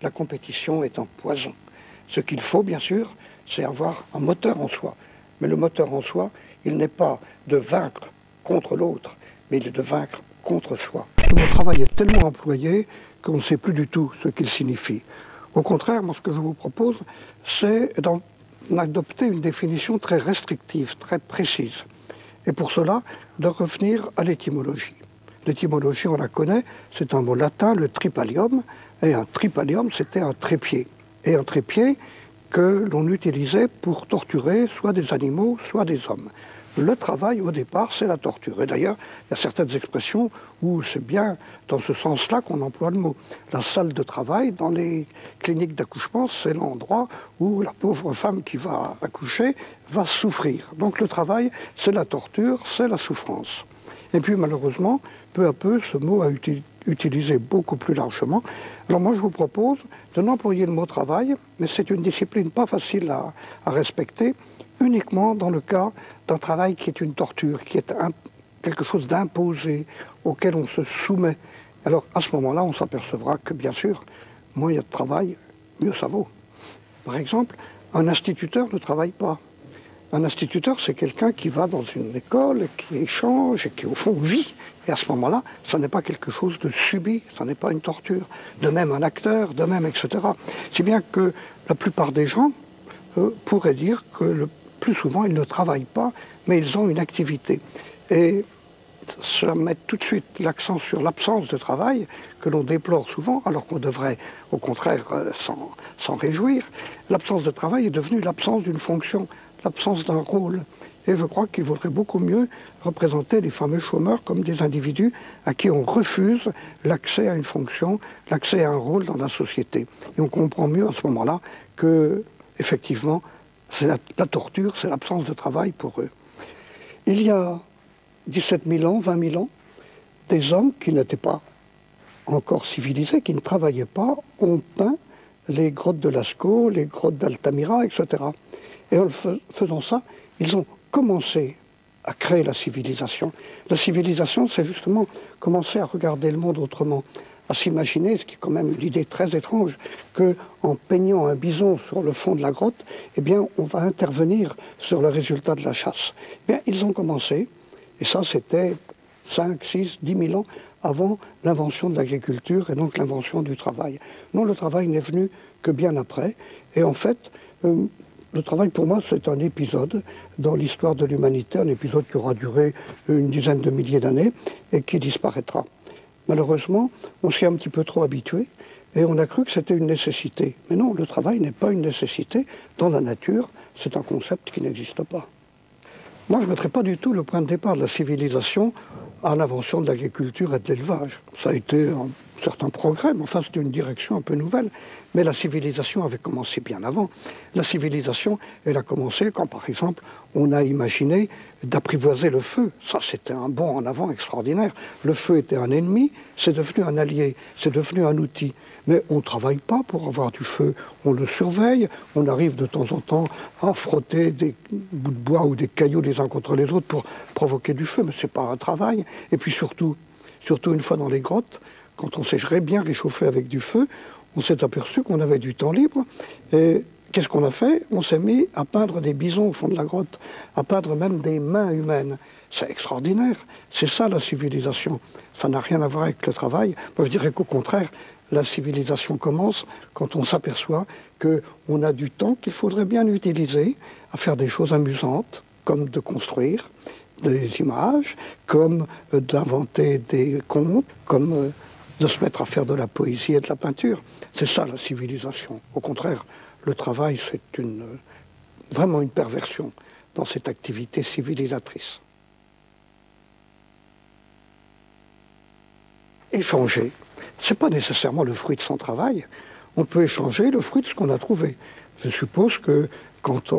la compétition est un poison. Ce qu'il faut, bien sûr, c'est avoir un moteur en soi. Mais le moteur en soi, il n'est pas de vaincre contre l'autre, mais il est de vaincre contre soi. Le mot travail est tellement employé qu'on ne sait plus du tout ce qu'il signifie. Au contraire, moi, ce que je vous propose, c'est d'adopter une définition très restrictive, très précise. Et pour cela, de revenir à l'étymologie. L'étymologie, on la connaît, c'est un mot latin, le tripalium, et un tripalium, c'était un trépied. Et un trépied que l'on utilisait pour torturer soit des animaux, soit des hommes. Le travail, au départ, c'est la torture. Et d'ailleurs, il y a certaines expressions où c'est bien dans ce sens-là qu'on emploie le mot. La salle de travail, dans les cliniques d'accouchement, c'est l'endroit où la pauvre femme qui va accoucher va souffrir. Donc le travail, c'est la torture, c'est la souffrance. Et puis malheureusement, peu à peu, ce mot a été utilisé beaucoup plus largement. Alors moi, je vous propose de n'employer le mot travail, mais c'est une discipline pas facile à respecter, uniquement dans le cas d'un travail qui est une torture, qui est quelque chose d'imposé, auquel on se soumet. Alors à ce moment-là, on s'apercevra que bien sûr, moins il y a de travail, mieux ça vaut. Par exemple, un instituteur ne travaille pas. Un instituteur, c'est quelqu'un qui va dans une école, qui échange et qui, au fond, vit. Et à ce moment-là, ça n'est pas quelque chose de subi, ça n'est pas une torture. De même un acteur, de même, etc. Si bien que la plupart des gens pourraient dire que le plus souvent, ils ne travaillent pas, mais ils ont une activité. Et cela met tout de suite l'accent sur l'absence de travail, que l'on déplore souvent, alors qu'on devrait, au contraire, s'en réjouir. L'absence de travail est devenue l'absence d'une fonction, l'absence d'un rôle. Et je crois qu'il vaudrait beaucoup mieux représenter les fameux chômeurs comme des individus à qui on refuse l'accès à une fonction, l'accès à un rôle dans la société. Et on comprend mieux à ce moment-là que, effectivement, c'est la torture, c'est l'absence de travail pour eux. Il y a 17 000 ans, 20 000 ans, des hommes qui n'étaient pas encore civilisés, qui ne travaillaient pas, ont peint les grottes de Lascaux, les grottes d'Altamira, etc. Et en faisant ça, ils ont commencé à créer la civilisation. La civilisation, c'est justement commencer à regarder le monde autrement, à s'imaginer, ce qui est quand même une idée très étrange, qu'en peignant un bison sur le fond de la grotte, eh bien, on va intervenir sur le résultat de la chasse. Eh bien, ils ont commencé, et ça, c'était 5, 6, 10 000 ans avant l'invention de l'agriculture et donc l'invention du travail. Non, le travail n'est venu que bien après. Et en fait, le travail, pour moi, c'est un épisode dans l'histoire de l'humanité, un épisode qui aura duré une dizaine de milliers d'années et qui disparaîtra. Malheureusement, on s'y est un petit peu trop habitué et on a cru que c'était une nécessité. Mais non, le travail n'est pas une nécessité. Dans la nature, c'est un concept qui n'existe pas. Moi, je ne mettrais pas du tout le point de départ de la civilisation à l'invention de l'agriculture et de l'élevage. Ça a été un certain progrès, mais enfin, c'était une direction un peu nouvelle. Mais la civilisation avait commencé bien avant. La civilisation, elle a commencé quand, par exemple, on a imaginé d'apprivoiser le feu. Ça, c'était un bond en avant extraordinaire. Le feu était un ennemi, c'est devenu un allié, c'est devenu un outil. Mais on ne travaille pas pour avoir du feu. On le surveille, on arrive de temps en temps à frotter des bouts de bois ou des cailloux les uns contre les autres pour provoquer du feu, mais ce n'est pas un travail. Et puis surtout une fois dans les grottes, quand on s'est bien réchauffé avec du feu, on s'est aperçu qu'on avait du temps libre. Et qu'est-ce qu'on a fait? On s'est mis à peindre des bisons au fond de la grotte, à peindre même des mains humaines. C'est extraordinaire. C'est ça la civilisation. Ça n'a rien à voir avec le travail. Moi, je dirais qu'au contraire, la civilisation commence quand on s'aperçoit qu'on a du temps qu'il faudrait bien utiliser à faire des choses amusantes, comme de construire des images, comme d'inventer des contes, comme de se mettre à faire de la poésie et de la peinture. C'est ça la civilisation. Au contraire, le travail, c'est vraiment une perversion dans cette activité civilisatrice. Échanger, ce n'est pas nécessairement le fruit de son travail. On peut échanger le fruit de ce qu'on a trouvé. Je suppose que quand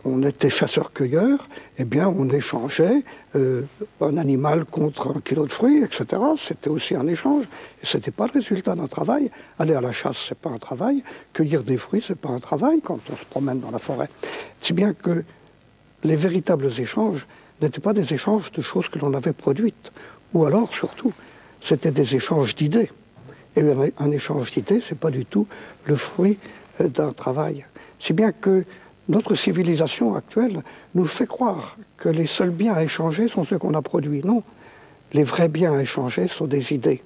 on était chasseur-cueilleur, eh bien, on échangeait un animal contre 1 kilo de fruits, etc. C'était aussi un échange. Et ce n'était pas le résultat d'un travail. Aller à la chasse, ce n'est pas un travail. Cueillir des fruits, ce n'est pas un travail quand on se promène dans la forêt. Si bien que les véritables échanges n'étaient pas des échanges de choses que l'on avait produites. Ou alors, surtout, c'était des échanges d'idées. Et un échange d'idées, ce n'est pas du tout le fruit d'un travail. Si bien que notre civilisation actuelle nous fait croire que les seuls biens à échanger sont ceux qu'on a produits. Non, les vrais biens à échanger sont des idées.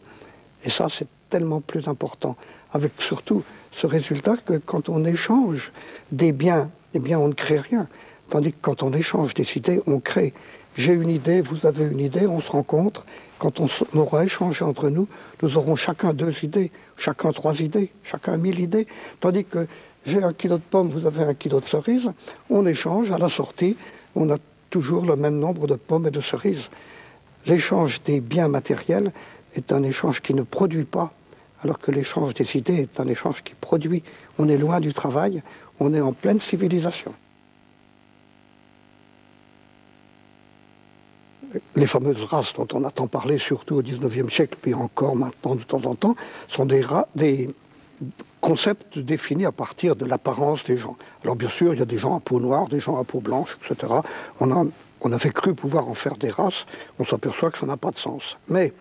Et ça, c'est tellement plus important. Avec surtout ce résultat que quand on échange des biens, eh bien, on ne crée rien. Tandis que quand on échange des idées, on crée. J'ai une idée, vous avez une idée, on se rencontre. Quand on aura échangé entre nous, nous aurons chacun 2 idées, chacun 3 idées, chacun 1000 idées. Tandis que j'ai 1 kilo de pommes, vous avez 1 kilo de cerises. On échange, à la sortie, on a toujours le même nombre de pommes et de cerises. L'échange des biens matériels est un échange qui ne produit pas, alors que l'échange des idées est un échange qui produit. On est loin du travail, on est en pleine civilisation. Les fameuses races dont on a tant parlé, surtout au XIXe siècle, puis encore maintenant de temps en temps, sont des concepts définis à partir de l'apparence des gens. Alors bien sûr, il y a des gens à peau noire, des gens à peau blanche, etc. On avait cru pouvoir en faire des races, on s'aperçoit que ça n'a pas de sens. Mais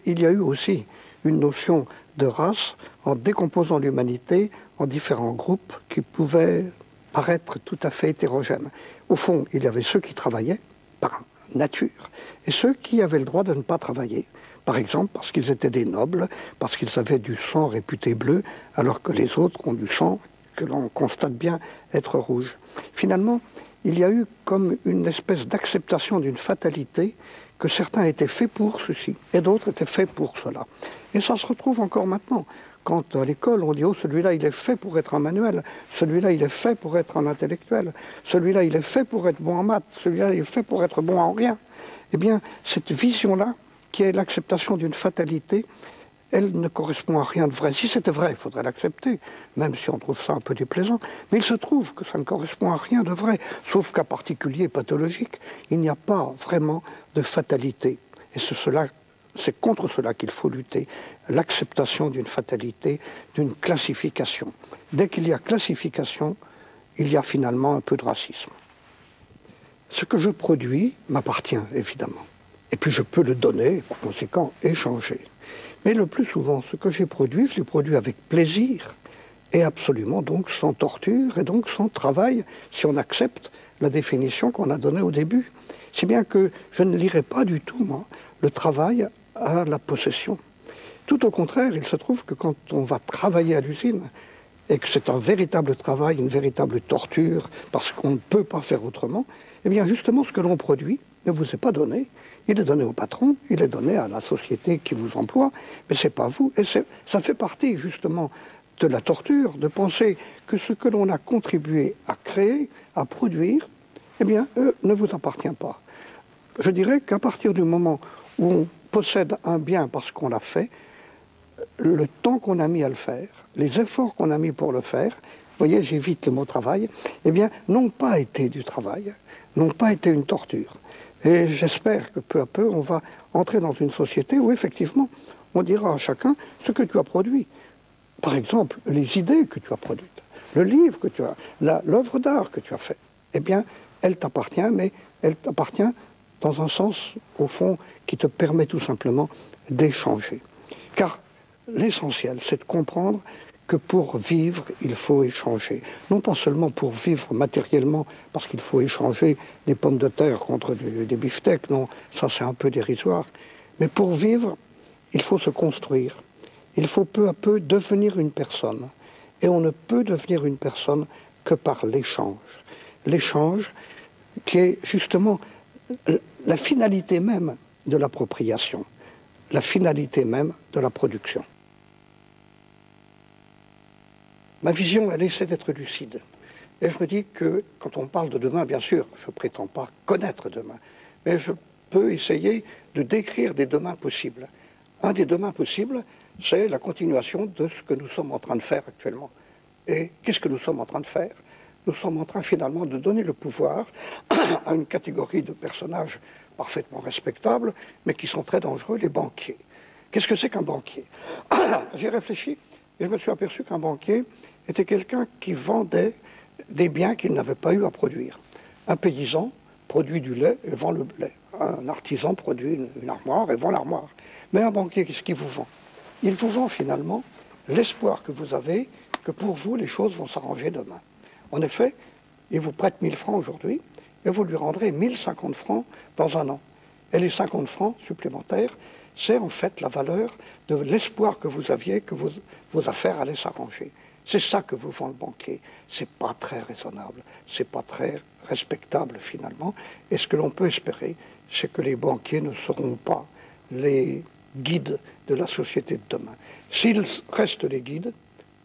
il y a eu aussi une notion de race en décomposant l'humanité en différents groupes qui pouvaient paraître tout à fait hétérogènes. Au fond, il y avait ceux qui travaillaient par nature et ceux qui avaient le droit de ne pas travailler. Par exemple, parce qu'ils étaient des nobles, parce qu'ils avaient du sang réputé bleu, alors que les autres ont du sang que l'on constate bien être rouge. Finalement, il y a eu comme une espèce d'acceptation d'une fatalité que certains étaient faits pour ceci et d'autres étaient faits pour cela. Et ça se retrouve encore maintenant. Quand à l'école on dit « oh, celui-là il est fait pour être un manuel, celui-là il est fait pour être un intellectuel, celui-là il est fait pour être bon en maths, celui-là il est fait pour être bon en rien », eh bien cette vision-là, qui est l'acceptation d'une fatalité, elle ne correspond à rien de vrai. Si c'était vrai, il faudrait l'accepter, même si on trouve ça un peu déplaisant. Mais il se trouve que ça ne correspond à rien de vrai, sauf qu'à particulier pathologique, il n'y a pas vraiment de fatalité. Et c'est contre cela qu'il faut lutter, l'acceptation d'une fatalité, d'une classification. Dès qu'il y a classification, il y a finalement un peu de racisme. Ce que je produis m'appartient, évidemment. Et puis je peux le donner, par conséquent, échanger. Mais le plus souvent, ce que j'ai produit, je l'ai produit avec plaisir, et absolument donc sans torture, et donc sans travail, si on accepte la définition qu'on a donnée au début. Si bien que je ne lirai pas du tout, moi, le travail à la possession. Tout au contraire, il se trouve que quand on va travailler à l'usine, et que c'est un véritable travail, une véritable torture, parce qu'on ne peut pas faire autrement, eh bien justement ce que l'on produit ne vous est pas donné, il est donné au patron, il est donné à la société qui vous emploie, mais c'est pas vous. Et ça fait partie justement de la torture, de penser que ce que l'on a contribué à créer, à produire, eh bien, ne vous appartient pas. Je dirais qu'à partir du moment où on possède un bien parce qu'on l'a fait, le temps qu'on a mis à le faire, les efforts qu'on a mis pour le faire, vous voyez, j'évite le mot travail, eh bien, n'ont pas été du travail, n'ont pas été une torture. Et j'espère que peu à peu, on va entrer dans une société où, effectivement, on dira à chacun ce que tu as produit. Par exemple, les idées que tu as produites, le livre que tu as, l'œuvre d'art que tu as fait, eh bien, elle t'appartient, mais elle t'appartient dans un sens, au fond, qui te permet tout simplement d'échanger. Car l'essentiel, c'est de comprendre que pour vivre, il faut échanger. Non pas seulement pour vivre matériellement, parce qu'il faut échanger des pommes de terre contre des beefsteaks, non, ça c'est un peu dérisoire. Mais pour vivre, il faut se construire. Il faut peu à peu devenir une personne. Et on ne peut devenir une personne que par l'échange. L'échange qui est justement la finalité même de l'appropriation, la finalité même de la production. Ma vision, elle essaie d'être lucide. Et je me dis que quand on parle de demain, bien sûr, je ne prétends pas connaître demain, mais je peux essayer de décrire des demains possibles. Un des demains possibles, c'est la continuation de ce que nous sommes en train de faire actuellement. Et qu'est-ce que nous sommes en train de faire? Nous sommes en train finalement de donner le pouvoir à une catégorie de personnages parfaitement respectables, mais qui sont très dangereux, les banquiers. Qu'est-ce que c'est qu'un banquier? J'ai réfléchi et je me suis aperçu qu'un banquier était quelqu'un qui vendait des biens qu'il n'avait pas eu à produire. Un paysan produit du lait et vend le lait. Un artisan produit une armoire et vend l'armoire. Mais un banquier, qu'est-ce qu'il vous vend? il vous vend finalement l'espoir que vous avez que pour vous, les choses vont s'arranger demain. En effet, il vous prête 1000 francs aujourd'hui et vous lui rendrez 1050 francs dans un an. Et les 50 francs supplémentaires, c'est en fait la valeur de l'espoir que vous aviez que vos affaires allaient s'arranger. C'est ça que vous vend le banquier. C'est pas très raisonnable, c'est pas très respectable finalement. Et ce que l'on peut espérer, c'est que les banquiers ne seront pas les guides de la société de demain. S'ils restent les guides,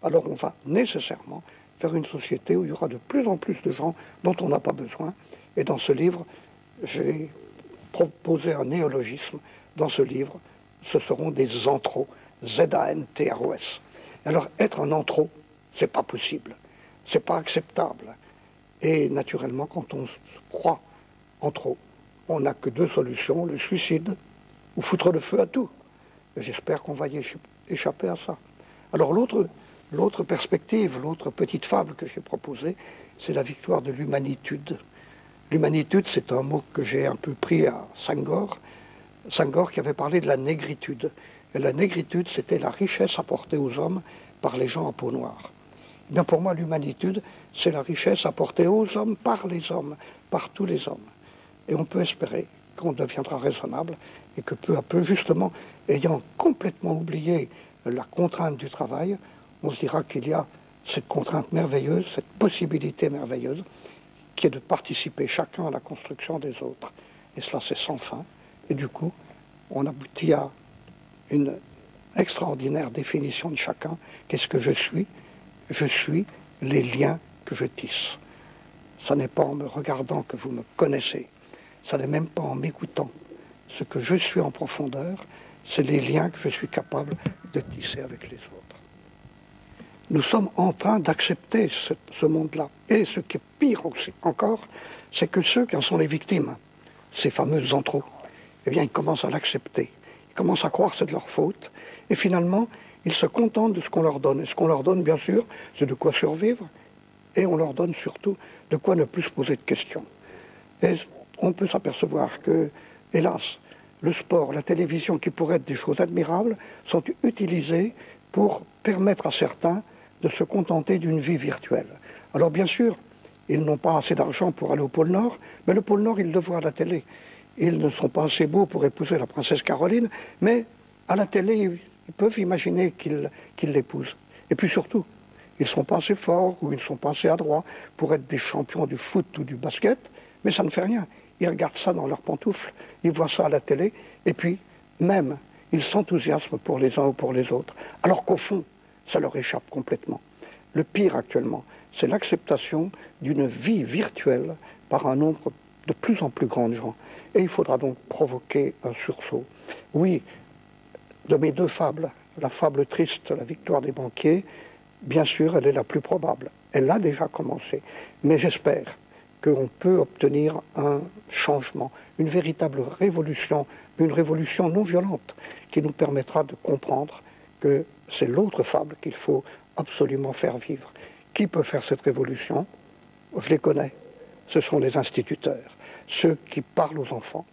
alors on va nécessairement vers une société où il y aura de plus en plus de gens dont on n'a pas besoin. Et dans ce livre, j'ai proposé un néologisme. Dans ce livre, ce seront des anthros, Z-A-N-T-R-O-S. Alors, être un anthro, c'est pas possible, c'est pas acceptable. Et naturellement, quand on croit en trop, on n'a que deux solutions, le suicide ou foutre le feu à tout. J'espère qu'on va y échapper à ça. Alors l'autre perspective, l'autre petite fable que j'ai proposée, c'est la victoire de l'humanitude. L'humanitude, c'est un mot que j'ai un peu pris à Senghor qui avait parlé de la négritude. Et la négritude, c'était la richesse apportée aux hommes par les gens à peau noire. Eh bien pour moi, l'humanitude, c'est la richesse apportée aux hommes, par tous les hommes. Et on peut espérer qu'on deviendra raisonnable et que peu à peu, justement, ayant complètement oublié la contrainte du travail, on se dira qu'il y a cette contrainte merveilleuse, cette possibilité merveilleuse, qui est de participer chacun à la construction des autres. Et cela, c'est sans fin. Et du coup, on aboutit à une extraordinaire définition de chacun. Qu'est-ce que je suis? Je suis les liens que je tisse. Ça n'est pas en me regardant que vous me connaissez. Ça n'est même pas en m'écoutant. Ce que je suis en profondeur, c'est les liens que je suis capable de tisser avec les autres. Nous sommes en train d'accepter ce monde-là. Et ce qui est pire aussi, encore, c'est que ceux qui en sont les victimes, ces fameux anthros, eh bien, ils commencent à l'accepter. Ils commencent à croire que c'est de leur faute. Et finalement, ils se contentent de ce qu'on leur donne. Et ce qu'on leur donne, bien sûr, c'est de quoi survivre. Et on leur donne surtout de quoi ne plus se poser de questions. Et on peut s'apercevoir que, hélas, le sport, la télévision, qui pourraient être des choses admirables, sont utilisées pour permettre à certains de se contenter d'une vie virtuelle. Alors bien sûr, ils n'ont pas assez d'argent pour aller au pôle Nord, mais le pôle Nord, ils le voient à la télé. Ils ne sont pas assez beaux pour épouser la princesse Caroline, mais à la télé, ils peuvent imaginer qu'ils l'épousent. Et puis surtout, ils ne sont pas assez forts ou ils ne sont pas assez adroits pour être des champions du foot ou du basket, mais ça ne fait rien. Ils regardent ça dans leurs pantoufles, ils voient ça à la télé, et puis même, ils s'enthousiasment pour les uns ou pour les autres, alors qu'au fond, ça leur échappe complètement. Le pire actuellement, c'est l'acceptation d'une vie virtuelle par un nombre de plus en plus grand de gens. Et il faudra donc provoquer un sursaut. Oui, de mes deux fables, la fable triste, la victoire des banquiers, bien sûr, elle est la plus probable. Elle a déjà commencé. Mais j'espère qu'on peut obtenir un changement, une véritable révolution, une révolution non violente, qui nous permettra de comprendre que c'est l'autre fable qu'il faut absolument faire vivre. Qui peut faire cette révolution? Je les connais. Ce sont les instituteurs, ceux qui parlent aux enfants.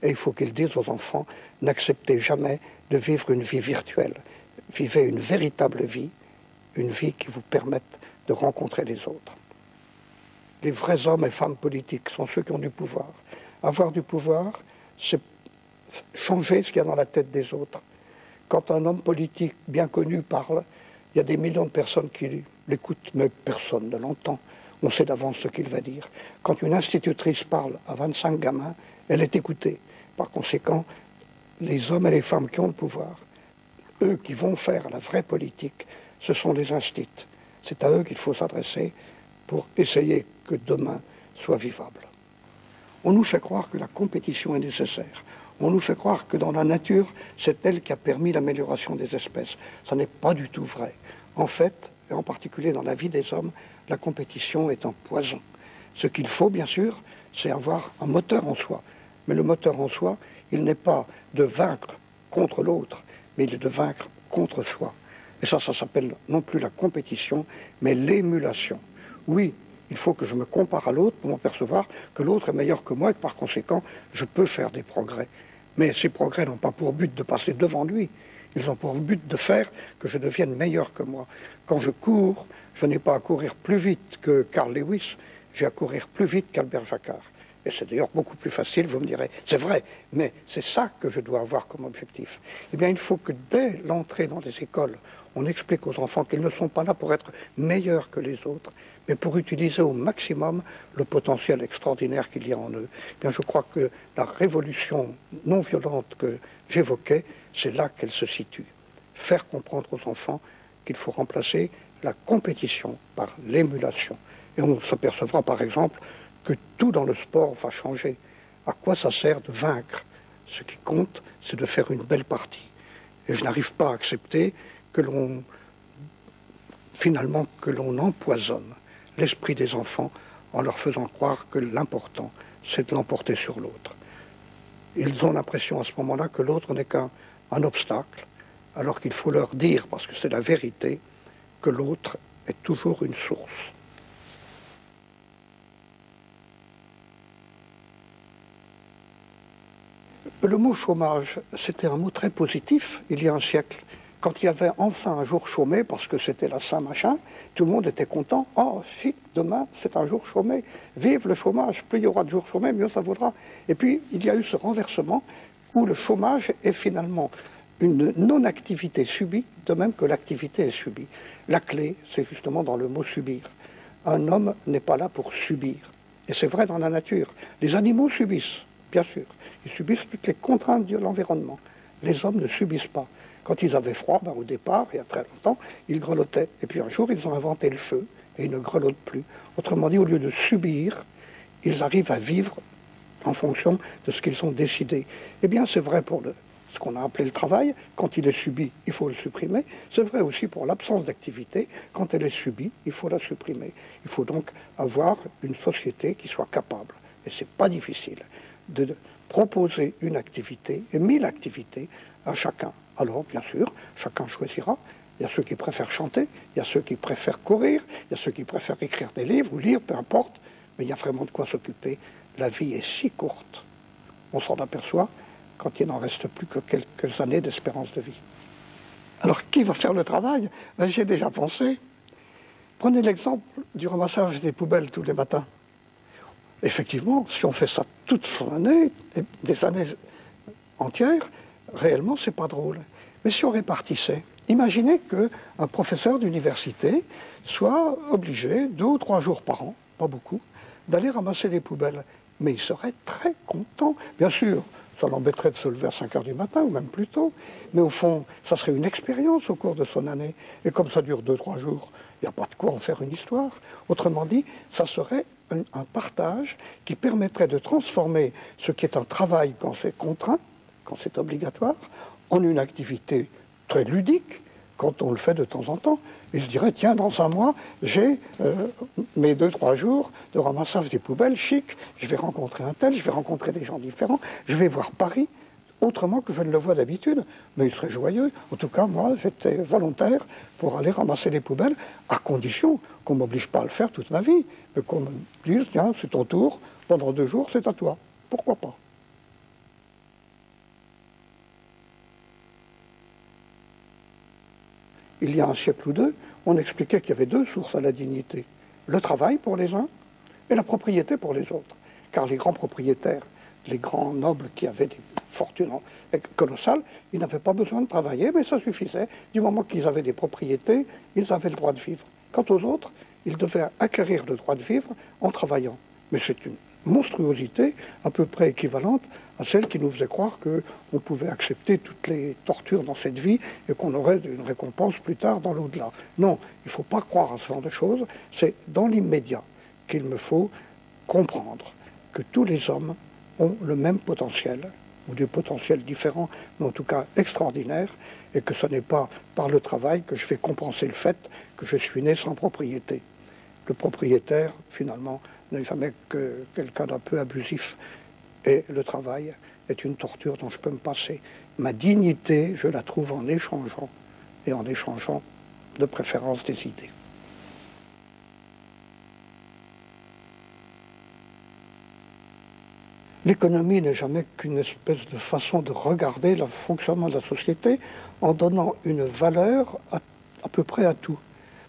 Et il faut qu'ils disent aux enfants, n'acceptez jamais de vivre une vie virtuelle. Vivez une véritable vie, une vie qui vous permette de rencontrer les autres. Les vrais hommes et femmes politiques sont ceux qui ont du pouvoir. Avoir du pouvoir, c'est changer ce qu'il y a dans la tête des autres. Quand un homme politique bien connu parle, il y a des millions de personnes qui l'écoutent, mais personne ne l'entend. On sait d'avance ce qu'il va dire. Quand une institutrice parle à 25 gamins, elle est écoutée. Par conséquent, les hommes et les femmes qui ont le pouvoir, eux qui vont faire la vraie politique, ce sont les instituts. C'est à eux qu'il faut s'adresser pour essayer que demain soit vivable. On nous fait croire que la compétition est nécessaire. On nous fait croire que dans la nature, c'est elle qui a permis l'amélioration des espèces. Ça n'est pas du tout vrai. En fait, et en particulier dans la vie des hommes, la compétition est un poison. Ce qu'il faut, bien sûr, c'est avoir un moteur en soi. Mais le moteur en soi, il n'est pas de vaincre contre l'autre, mais il est de vaincre contre soi. Et ça s'appelle non plus la compétition, mais l'émulation. Oui, il faut que je me compare à l'autre pour m'apercevoir que l'autre est meilleur que moi et que par conséquent, je peux faire des progrès. Mais ces progrès n'ont pas pour but de passer devant lui. Ils ont pour but de faire que je devienne meilleur que moi. Quand je cours, je n'ai pas à courir plus vite que Carl Lewis, j'ai à courir plus vite qu'Albert Jacquard. Et c'est d'ailleurs beaucoup plus facile, vous me direz. C'est vrai, mais c'est ça que je dois avoir comme objectif. Eh bien, il faut que dès l'entrée dans les écoles, on explique aux enfants qu'ils ne sont pas là pour être meilleurs que les autres, mais pour utiliser au maximum le potentiel extraordinaire qu'il y a en eux. Eh bien, je crois que la révolution non violente que j'évoquais, c'est là qu'elle se situe. Faire comprendre aux enfants qu'il faut remplacer la compétition par l'émulation. Et on s'apercevra par exemple que tout dans le sport va changer. À quoi ça sert de vaincre? Ce qui compte, c'est de faire une belle partie. Et je n'arrive pas à accepter que finalement, que l'on empoisonne l'esprit des enfants en leur faisant croire que l'important, c'est de l'emporter sur l'autre. Ils ont l'impression à ce moment-là que l'autre n'est qu'un obstacle, alors qu'il faut leur dire, parce que c'est la vérité, que l'autre est toujours une source. Le mot chômage, c'était un mot très positif il y a un siècle. Quand il y avait enfin un jour chômé, parce que c'était la Saint-Machin, tout le monde était content. « Oh, si, demain, c'est un jour chômé. Vive le chômage. Plus il y aura de jours chômés, mieux ça vaudra. » Et puis, il y a eu ce renversement où le chômage est finalement une non-activité subie, de même que l'activité est subie. La clé, c'est justement dans le mot « subir ». Un homme n'est pas là pour subir. Et c'est vrai dans la nature. Les animaux subissent, bien sûr. Ils subissent toutes les contraintes de l'environnement. Les hommes ne subissent pas. Quand ils avaient froid, au départ, il y a très longtemps, ils grelottaient. Et puis un jour, ils ont inventé le feu et ils ne grelottent plus. Autrement dit, au lieu de subir, ils arrivent à vivre en fonction de ce qu'ils ont décidé. Eh bien, c'est vrai pour ce qu'on a appelé le travail. Quand il est subi, il faut le supprimer. C'est vrai aussi pour l'absence d'activité. Quand elle est subie, il faut la supprimer. Il faut donc avoir une société qui soit capable, et c'est pas difficile, de proposer une activité et 1000 activités à chacun. Alors, bien sûr, chacun choisira. Il y a ceux qui préfèrent chanter, il y a ceux qui préfèrent courir, il y a ceux qui préfèrent écrire des livres ou lire, peu importe. Mais il y a vraiment de quoi s'occuper. La vie est si courte. On s'en aperçoit quand il n'en reste plus que quelques années d'espérance de vie. Alors, qui va faire le travail? J'ai déjà pensé. Prenez l'exemple du ramassage des poubelles tous les matins. Effectivement, si on fait ça toute son année, des années entières, réellement, c'est pas drôle. Mais si on répartissait, imaginez qu'un professeur d'université soit obligé 2 ou 3 jours par an, pas beaucoup, d'aller ramasser les poubelles. Mais il serait très content. Bien sûr, ça l'embêterait de se lever à 5 heures du matin, ou même plus tôt. Mais au fond, ça serait une expérience au cours de son année. Et comme ça dure 2-3 jours, il n'y a pas de quoi en faire une histoire. Autrement dit, ça serait un partage qui permettrait de transformer ce qui est un travail quand c'est contraint, quand c'est obligatoire, en une activité très ludique, quand on le fait de temps en temps. Et je dirais, tiens, dans 1 mois, j'ai mes 2-3 jours de ramassage des poubelles chic, je vais rencontrer un tel, je vais rencontrer des gens différents, je vais voir Paris, autrement que je ne le vois d'habitude, mais il serait joyeux. En tout cas, moi, j'étais volontaire pour aller ramasser les poubelles, à condition qu'on ne m'oblige pas à le faire toute ma vie, mais qu'on me dise, tiens, c'est ton tour, pendant 2 jours, c'est à toi. Pourquoi pas? Il y a un siècle ou deux, on expliquait qu'il y avait 2 sources à la dignité. Le travail pour les uns et la propriété pour les autres. Car les grands propriétaires, les grands nobles qui avaient des fortunes colossales, ils n'avaient pas besoin de travailler, mais ça suffisait. Du moment qu'ils avaient des propriétés, ils avaient le droit de vivre. Quant aux autres, ils devaient acquérir le droit de vivre en travaillant. Mais c'est une monstruosité à peu près équivalente à celle qui nous faisait croire qu'on pouvait accepter toutes les tortures dans cette vie et qu'on aurait une récompense plus tard dans l'au-delà. Non, il ne faut pas croire à ce genre de choses. C'est dans l'immédiat qu'il me faut comprendre que tous les hommes ont le même potentiel, ou des potentiels différents, mais en tout cas extraordinaires, et que ce n'est pas par le travail que je vais compenser le fait que je suis né sans propriété. Le propriétaire, finalement, n'est jamais que quelqu'un d'un peu abusif. Et le travail est une torture dont je peux me passer. Ma dignité, je la trouve en échangeant, et en échangeant de préférence des idées. L'économie n'est jamais qu'une espèce de façon de regarder le fonctionnement de la société en donnant une valeur à peu près à tout,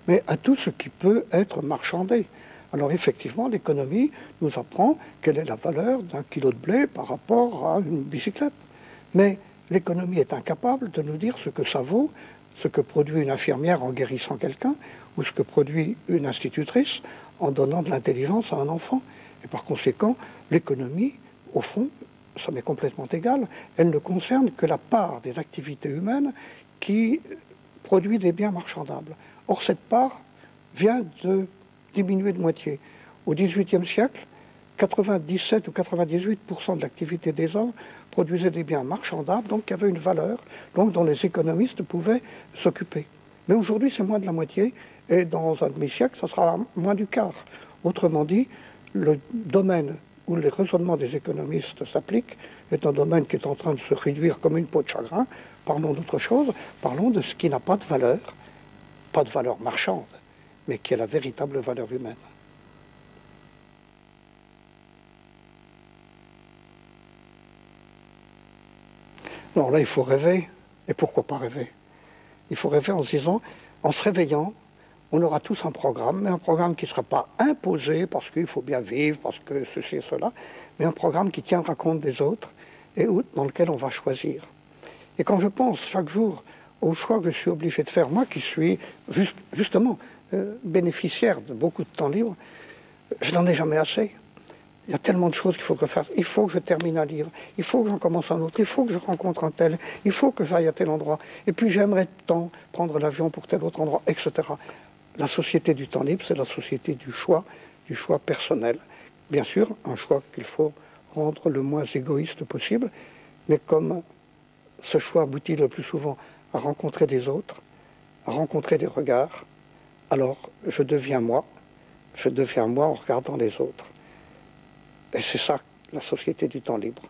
mais à tout ce qui peut être marchandé. Alors effectivement, l'économie nous apprend quelle est la valeur d'un kilo de blé par rapport à une bicyclette. Mais l'économie est incapable de nous dire ce que ça vaut, ce que produit une infirmière en guérissant quelqu'un, ou ce que produit une institutrice en donnant de l'intelligence à un enfant. Et par conséquent, l'économie, au fond, ça m'est complètement égal, elle ne concerne que la part des activités humaines qui produit des biens marchandables. Or, cette part vient de diminuer de moitié. Au XVIIIe siècle, 97 ou 98% de l'activité des hommes produisait des biens marchandables, donc qui avaient une valeur, donc dont les économistes pouvaient s'occuper. Mais aujourd'hui, c'est moins de la moitié, et dans un demi-siècle, ça sera moins du quart. Autrement dit, le domaine où les raisonnements des économistes s'appliquent est un domaine qui est en train de se réduire comme une peau de chagrin. Parlons d'autre chose, parlons de ce qui n'a pas de valeur marchande, mais qui a la véritable valeur humaine. Alors là, il faut rêver. Et pourquoi pas rêver? Il faut rêver en se disant, en se réveillant, on aura tous un programme, mais un programme qui ne sera pas imposé parce qu'il faut bien vivre, parce que ceci et cela, mais un programme qui tiendra compte des autres et dans lequel on va choisir. Et quand je pense chaque jour aux choix que je suis obligé de faire, moi qui suis justement bénéficiaire de beaucoup de temps libre, je n'en ai jamais assez. Il y a tellement de choses qu'il faut que je fasse. Il faut que je termine un livre, il faut que j'en commence un autre, il faut que je rencontre un tel, il faut que j'aille à tel endroit, et puis j'aimerais tant prendre l'avion pour tel autre endroit, etc. La société du temps libre, c'est la société du choix personnel. Bien sûr, un choix qu'il faut rendre le moins égoïste possible, mais comme ce choix aboutit le plus souvent à rencontrer des autres, à rencontrer des regards, alors je deviens moi en regardant les autres. Et c'est ça, la société du temps libre.